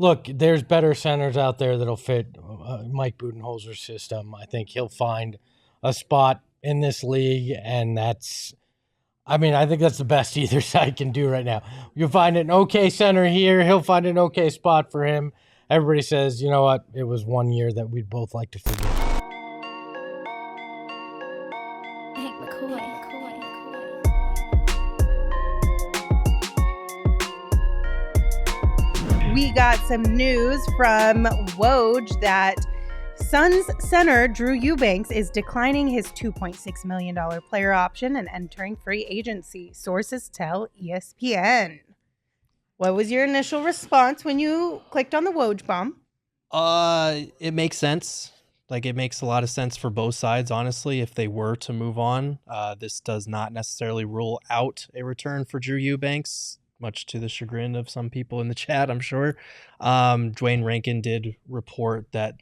Look, there's better centers out there that'll fit Mike Budenholzer's system. I think he'll find a spot in this league, and I think that's the best either side can do right now. You'll find an okay center here. He'll find an okay spot for him. Everybody says, you know what? It was 1 year that we'd both like to forget. We got some news from Woj that Suns center Drew Eubanks is declining his $2.6 million player option and entering free agency. Sources tell ESPN. What was your initial response when you clicked on the Woj bomb? It makes sense. Like, it makes a lot of sense for both sides, honestly, if they were to move on. This does not necessarily rule out a return for Drew Eubanks, much to the chagrin of some people in the chat, I'm sure. Dwayne Rankin did report that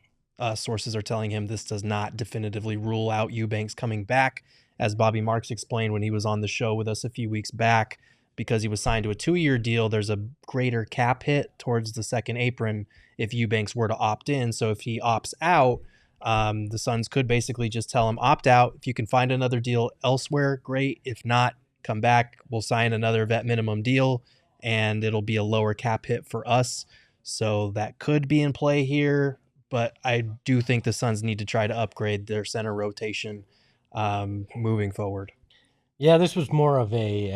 sources are telling him this does not definitively rule out Eubanks coming back, as Bobby Marks explained when he was on the show with us a few weeks back. Because he was signed to a 2-year deal, there's a greater cap hit towards the second apron if Eubanks were to opt in. So if he opts out, the Suns could basically just tell him, opt out. If you can find another deal elsewhere, great. If not, come back. We'll sign another vet minimum deal, and it'll be a lower cap hit for us. So that could be in play here. But I do think the Suns need to try to upgrade their center rotation moving forward. Yeah, this was more of a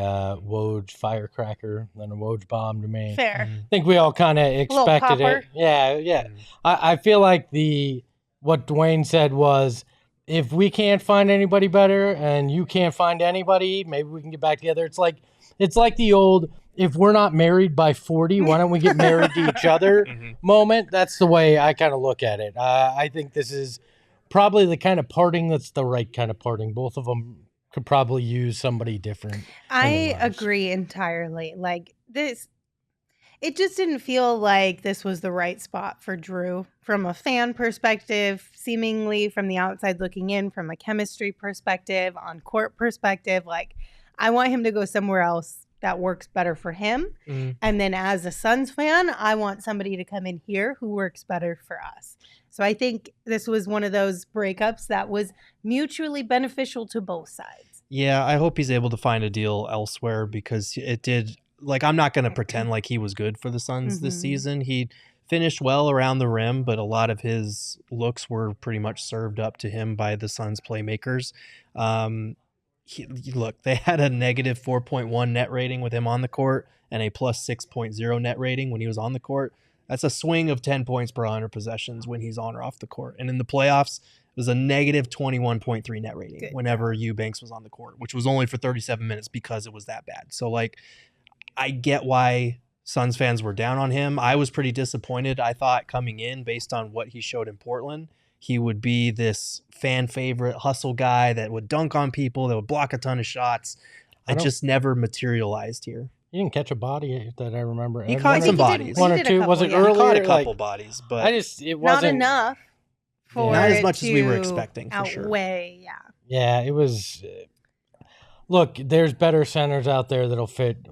Woj firecracker than a Woj bomb to me. Fair. I think we all kind of expected it. Yeah. I feel like what Dwayne said was, if we can't find anybody better and you can't find anybody, maybe we can get back together. It's like the old, if we're not married by 40, why don't we get married to each other moment? That's the way I kind of look at it. I think this is probably the kind of parting that's the right kind of parting. Both of them could probably use somebody different. I agree entirely. Like this, it just didn't feel like this was the right spot for Drew from a fan perspective, seemingly from the outside looking in, from a chemistry perspective, on court perspective. Like, I want him to go somewhere else that works better for him. And then as a Suns fan, I want somebody to come in here who works better for us. So I think this was one of those breakups that was mutually beneficial to both sides. Yeah, I hope he's able to find a deal elsewhere, because it did, like, I'm not going to pretend like he was good for the Suns this season. He finished well around the rim, but a lot of his looks were pretty much served up to him by the Suns playmakers. Look, they had a negative 4.1 net rating with him on the court and a plus 6.0 net rating when he was on the court. That's a swing of 10 points per 100 possessions when he's on or off the court. And in the playoffs, it was a negative 21.3 net rating whenever Eubanks was on the court, which was only for 37 minutes because it was that bad. So, like, I get why Suns fans were down on him. I was pretty disappointed. I thought coming in, based on what he showed in Portland, he would be this fan favorite hustle guy that would dunk on people, that would block a ton of shots. It just never materialized here. He didn't catch a body that I remember. He caught some bodies. One or two. Was it earlier? He caught a couple bodies, but it wasn't not enough for not as much to as we were expecting, for outweigh, sure. Yeah, it was. Look, there's better centers out there that'll fit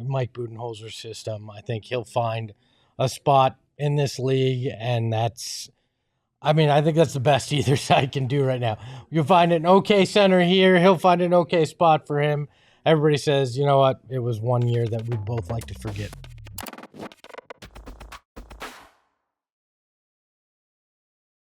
Mike Budenholzer's system. I think he'll find a spot in this league, and I think that's the best either side can do right now. You'll find an okay center here. He'll find an okay spot for him. Everybody says, you know what? It was 1 year that we'd both like to forget.